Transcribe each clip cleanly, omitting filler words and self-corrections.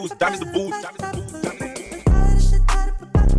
booze, diamonds the booze, diamonds the booze, diamonds the booze.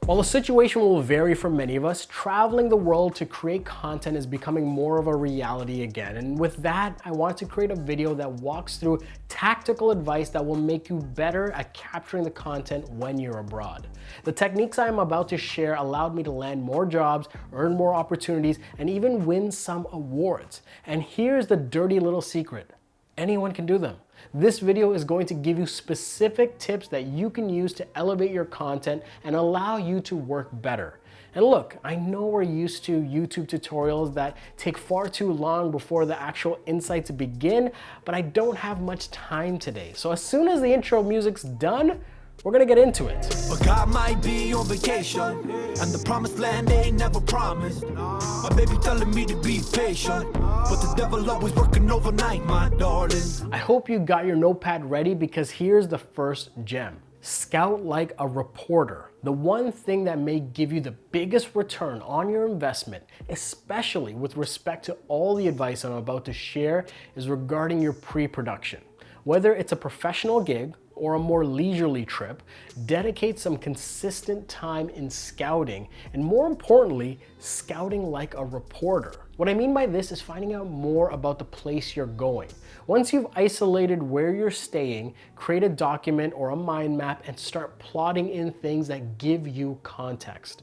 While the situation will vary for many of us, traveling the world to create content is becoming more of a reality again. And with that, I want to create a video that walks through tactical advice that will make you better at capturing the content when you're abroad. The techniques I am about to share allowed me to land more jobs, earn more opportunities, and even win some awards. And here's the dirty little secret. Anyone can do them. This video is going to give you specific tips that you can use to elevate your content and allow you to work better. And look, I know we're used to YouTube tutorials that take far too long before the actual insights begin, but I don't have much time today. So as soon as the intro music's done, we're gonna get into it. But God might be on vacation, and the promised land they ain't never promised. My baby telling me to be patient, but the devil always working overnight, my darling. I hope you got your notepad ready because here's the first gem. Scout like a reporter. The one thing that may give you the biggest return on your investment, especially with respect to all the advice I'm about to share, is regarding your pre-production. Whether it's a professional gig or a more leisurely trip, dedicate some consistent time in scouting, and more importantly, scouting like a reporter. What I mean by this is finding out more about the place you're going. Once you've isolated where you're staying, create a document or a mind map and start plotting in things that give you context.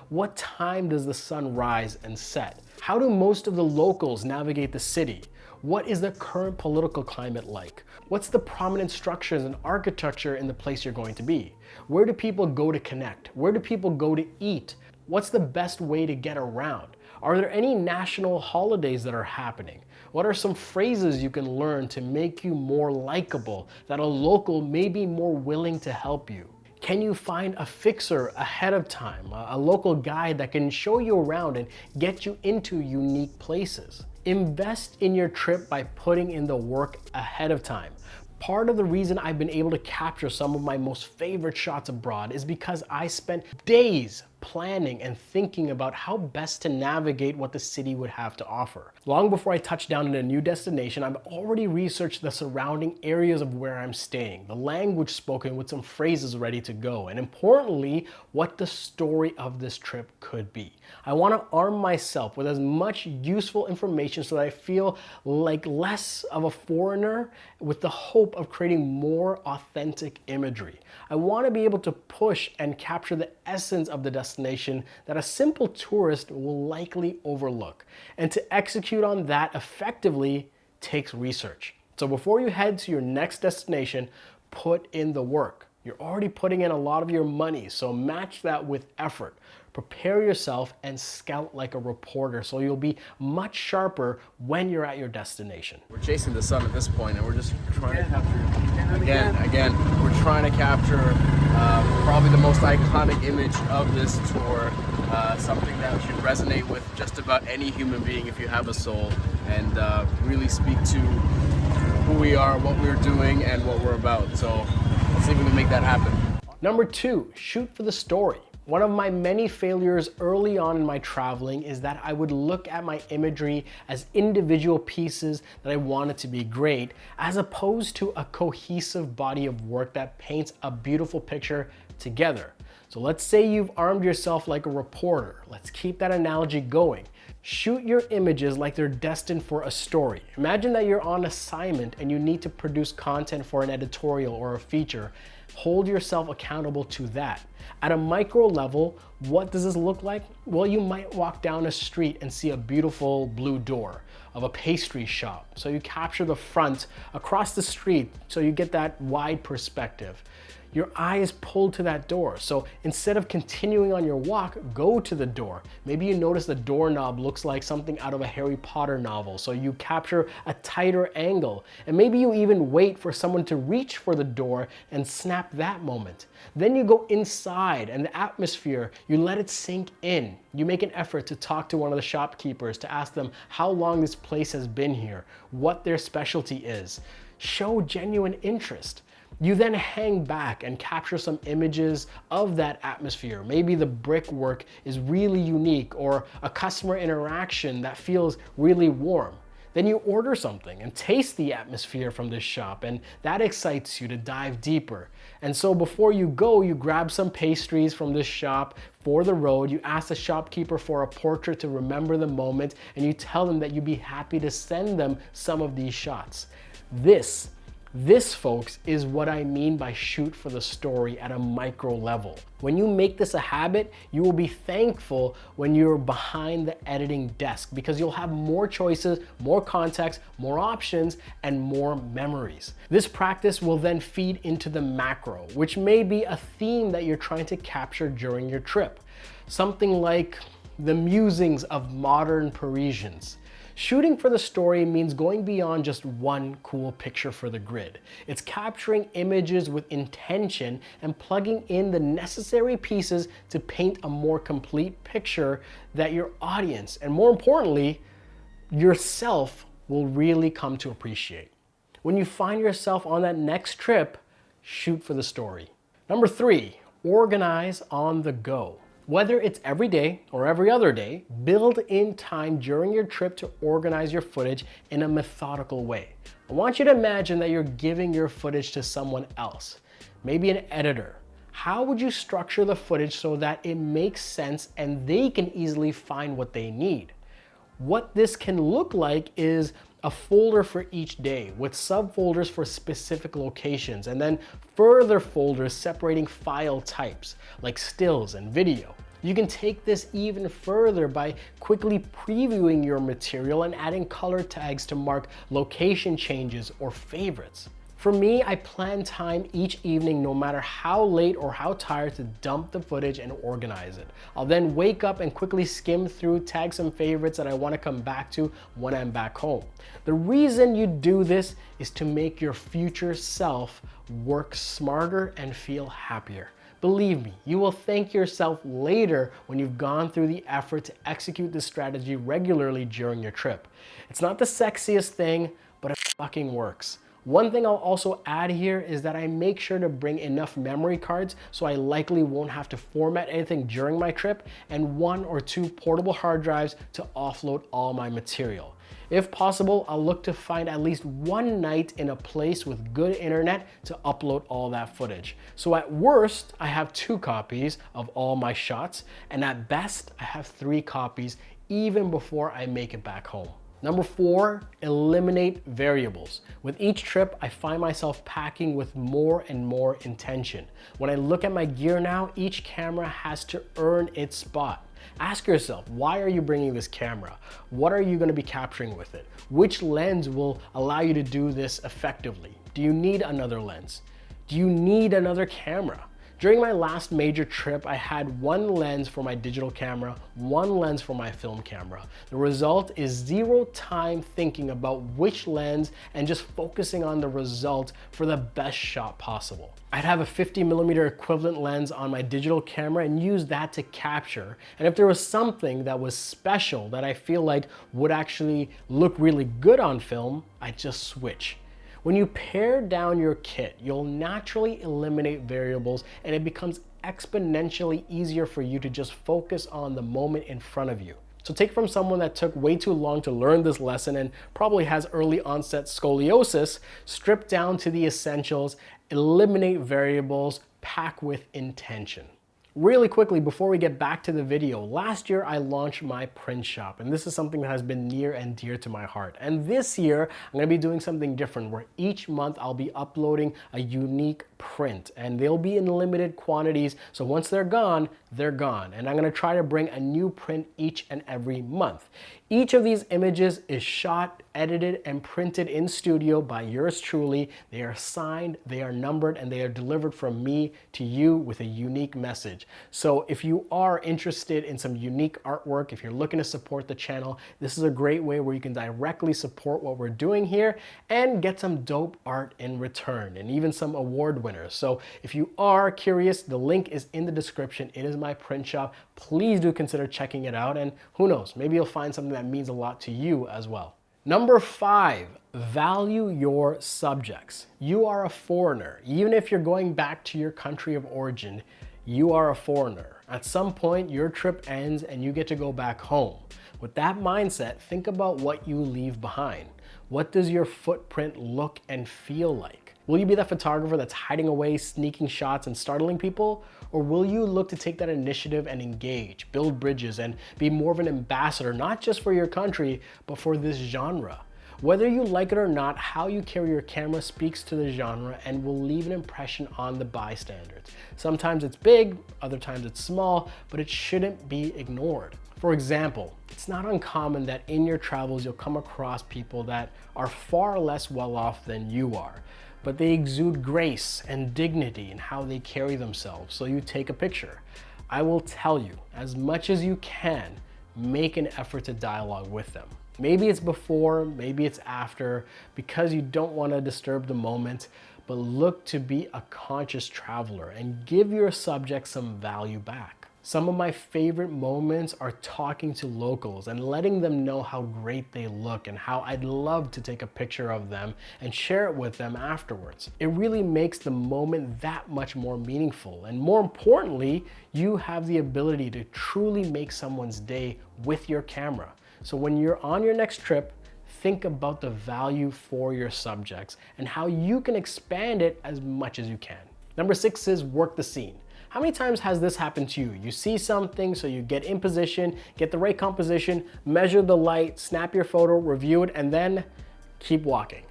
What time does the sun rise and set? How do most of the locals navigate the city? What is the current political climate like? What's the prominent structures and architecture in the place you're going to be? Where do people go to connect? Where do people go to eat? What's the best way to get around? Are there any national holidays that are happening? What are some phrases you can learn to make you more likable that a local may be more willing to help you? Can you find a fixer ahead of time, a local guide that can show you around and get you into unique places? Invest in your trip by putting in the work ahead of time. Part of the reason I've been able to capture some of my most favorite shots abroad is because I spent days planning and thinking about how best to navigate what the city would have to offer. Long before I touch down in a new destination, I've already researched the surrounding areas of where I'm staying, the language spoken with some phrases ready to go, and importantly, what the story of this trip could be. I want to arm myself with as much useful information so that I feel like less of a foreigner with the hope of creating more authentic imagery. I want to be able to push and capture the essence of the destination that a simple tourist will likely overlook. And to execute on that effectively takes research. So before you head to your next destination, put in the work. You're already putting in a lot of your money, so match that with effort. Prepare yourself and scout like a reporter so you'll be much sharper when you're at your destination. We're chasing the sun at this point, and we're just trying to capture, again, we're trying to capture probably the most iconic image of this tour, something that should resonate with just about any human being if you have a soul, and really speak to who we are, what we're doing, and what we're about. So let's see if we can make that happen. Number 2, shoot for the story. One of my many failures early on in my traveling is that I would look at my imagery as individual pieces that I wanted to be great, as opposed to a cohesive body of work that paints a beautiful picture together. So let's say you've armed yourself like a reporter. Let's keep that analogy going. Shoot your images like they're destined for a story. Imagine that you're on assignment and you need to produce content for an editorial or a feature. Hold yourself accountable to that. At a micro level, what does this look like? Well, you might walk down a street and see a beautiful blue door of a pastry shop. So you capture the front across the street so you get that wide perspective. Your eye is pulled to that door. So instead of continuing on your walk, go to the door. Maybe you notice the doorknob looks like something out of a Harry Potter novel, so you capture a tighter angle. And maybe you even wait for someone to reach for the door and snap that moment. Then you go inside and the atmosphere, you let it sink in. You make an effort to talk to one of the shopkeepers to ask them how long this place has been here, what their specialty is. Show genuine interest. You then hang back and capture some images of that atmosphere. Maybe the brickwork is really unique or a customer interaction that feels really warm. Then you order something and taste the atmosphere from this shop, and that excites you to dive deeper. And so before you go, you grab some pastries from this shop for the road, you ask the shopkeeper for a portrait to remember the moment, and you tell them that you'd be happy to send them some of these shots. This, folks, is what I mean by shoot for the story at a micro level. When you make this a habit, you will be thankful when you're behind the editing desk because you'll have more choices, more context, more options, and more memories. This practice will then feed into the macro, which may be a theme that you're trying to capture during your trip. Something like the musings of modern Parisians. Shooting for the story means going beyond just one cool picture for the grid. It's capturing images with intention and plugging in the necessary pieces to paint a more complete picture that your audience, and more importantly, yourself, will really come to appreciate. When you find yourself on that next trip, shoot for the story. Number 3, organize on the go. Whether it's every day or every other day, build in time during your trip to organize your footage in a methodical way. I want you to imagine that you're giving your footage to someone else, maybe an editor. How would you structure the footage so that it makes sense and they can easily find what they need? What this can look like is a folder for each day with subfolders for specific locations, and then further folders separating file types like stills and video. You can take this even further by quickly previewing your material and adding color tags to mark location changes or favorites. For me, I plan time each evening no matter how late or how tired to dump the footage and organize it. I'll then wake up and quickly skim through, tag some favorites that I want to come back to when I'm back home. The reason you do this is to make your future self work smarter and feel happier. Believe me, you will thank yourself later when you've gone through the effort to execute this strategy regularly during your trip. It's not the sexiest thing, but it fucking works. One thing I'll also add here is that I make sure to bring enough memory cards so I likely won't have to format anything during my trip, and 1 or 2 portable hard drives to offload all my material. If possible, I'll look to find at least one night in a place with good internet to upload all that footage. So at worst, I have 2 copies of all my shots, and at best, I have 3 copies even before I make it back home. Number 4, eliminate variables. With each trip, I find myself packing with more and more intention. When I look at my gear now, each camera has to earn its spot. Ask yourself, why are you bringing this camera? What are you going to be capturing with it? Which lens will allow you to do this effectively? Do you need another lens? Do you need another camera? During my last major trip, I had 1 lens for my digital camera, 1 lens for my film camera. The result is 0 time thinking about which lens and just focusing on the result for the best shot possible. I'd have a 50mm equivalent lens on my digital camera and use that to capture. And if there was something that was special that I feel like would actually look really good on film, I'd just switch. When you pare down your kit, you'll naturally eliminate variables and it becomes exponentially easier for you to just focus on the moment in front of you. So take from someone that took way too long to learn this lesson and probably has early onset scoliosis, strip down to the essentials, eliminate variables, pack with intention. Really quickly, before we get back to the video, last year I launched my print shop, and this is something that has been near and dear to my heart. And this year, I'm gonna be doing something different where each month I'll be uploading a unique print, and they'll be in limited quantities, so once they're gone, they're gone. And I'm gonna try to bring a new print each and every month. Each of these images is shot, edited, and printed in studio by yours truly. They are signed, they are numbered, and they are delivered from me to you with a unique message. So if you are interested in some unique artwork, if you're looking to support the channel, this is a great way where you can directly support what we're doing here and get some dope art in return, and even some award winners. So if you are curious, the link is in the description. It is my print shop. Please do consider checking it out, and who knows, maybe you'll find something that means a lot to you as well. Number 5, value your subjects. You are a foreigner. Even if you're going back to your country of origin, You are a foreigner. At some point, your trip ends and you get to go back home. With that mindset, think about what you leave behind. What does your footprint look and feel like? Will you be that photographer that's hiding away, sneaking shots and startling people? Or will you look to take that initiative and engage, build bridges, and be more of an ambassador, not just for your country, but for this genre? Whether you like it or not, how you carry your camera speaks to the genre and will leave an impression on the bystanders. Sometimes it's big, other times it's small, but it shouldn't be ignored. For example, it's not uncommon that in your travels you'll come across people that are far less well off than you are, but they exude grace and dignity in how they carry themselves, so you take a picture. I will tell you, as much as you can, make an effort to dialogue with them. Maybe it's before, maybe it's after, because you don't want to disturb the moment, but look to be a conscious traveler and give your subject some value back. Some of my favorite moments are talking to locals and letting them know how great they look and how I'd love to take a picture of them and share it with them afterwards. It really makes the moment that much more meaningful. And more importantly, you have the ability to truly make someone's day with your camera. So when you're on your next trip, think about the value for your subjects and how you can expand it as much as you can. Number 6 is work the scene. How many times has this happened to you? You see something, so you get in position, get the right composition, measure the light, snap your photo, review it, and then keep walking.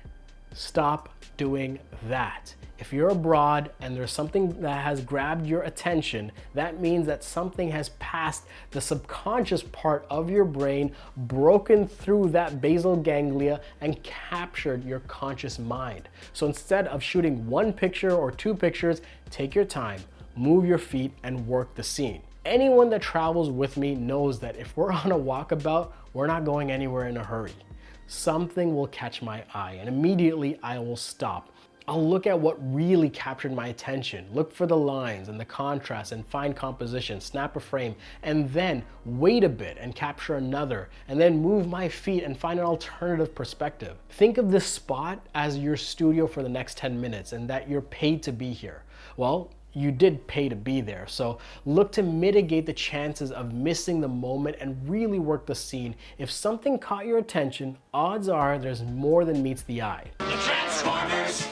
Stop doing that. If you're abroad and there's something that has grabbed your attention, that means that something has passed the subconscious part of your brain, broken through that basal ganglia, and captured your conscious mind. So instead of shooting one picture or two pictures, take your time, move your feet, and work the scene. Anyone that travels with me knows that if we're on a walkabout, we're not going anywhere in a hurry. Something will catch my eye and immediately I will stop. I'll look at what really captured my attention, look for the lines and the contrast and fine composition, snap a frame, and then wait a bit and capture another, and then move my feet and find an alternative perspective. Think of this spot as your studio for the next 10 minutes and that you're paid to be here. Well, you did pay to be there, so look to mitigate the chances of missing the moment and really work the scene. If something caught your attention, odds are there's more than meets the eye. The Transformers,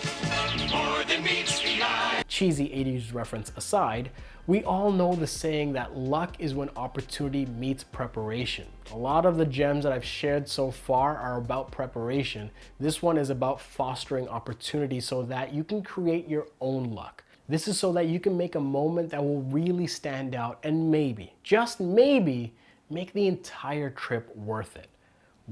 more than meets the eye. Cheesy 80s reference aside, we all know the saying that luck is when opportunity meets preparation. A lot of the gems that I've shared so far are about preparation. This one is about fostering opportunity so that you can create your own luck. This is so that you can make a moment that will really stand out and maybe, just maybe, make the entire trip worth it.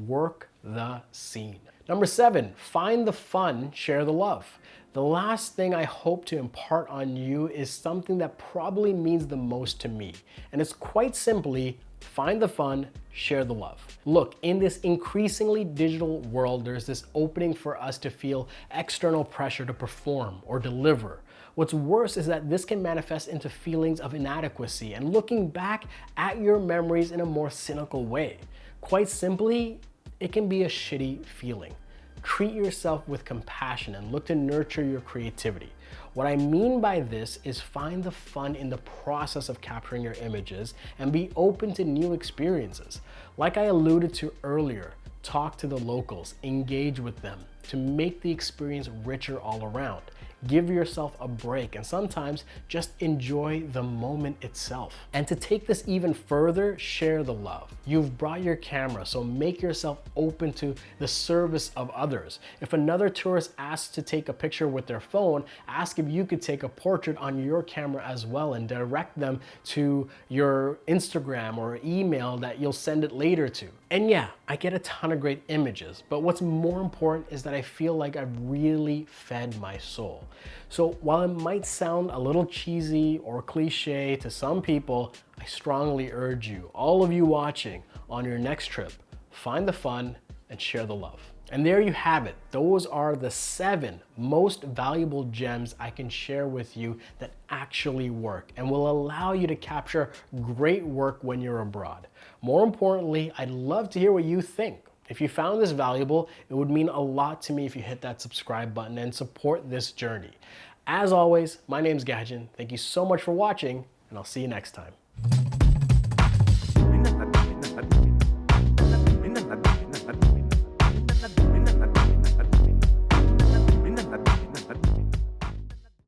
Work the scene. Number 7, find the fun, share the love. The last thing I hope to impart on you is something that probably means the most to me, and it's quite simply, find the fun, share the love. Look, in this increasingly digital world, there's this opening for us to feel external pressure to perform or deliver. What's worse is that this can manifest into feelings of inadequacy and looking back at your memories in a more cynical way. Quite simply, it can be a shitty feeling. Treat yourself with compassion and look to nurture your creativity. What I mean by this is find the fun in the process of capturing your images and be open to new experiences. Like I alluded to earlier, talk to the locals, engage with them to make the experience richer all around. Give yourself a break and sometimes just enjoy the moment itself. And to take this even further, share the love. You've brought your camera, so make yourself open to the service of others. If another tourist asks to take a picture with their phone, ask if you could take a portrait on your camera as well and direct them to your Instagram or email that you'll send it later to. And yeah, I get a ton of great images, but what's more important is that I feel like I've really fed my soul. So while it might sound a little cheesy or cliche to some people, I strongly urge you, all of you watching, on your next trip, find the fun and share the love. And there you have it. Those are the 7 most valuable gems I can share with you that actually work and will allow you to capture great work when you're abroad. More importantly, I'd love to hear what you think. If you found this valuable, it would mean a lot to me if you hit that subscribe button and support this journey. As always, my name's Gajan. Thank you so much for watching, and I'll see you next time.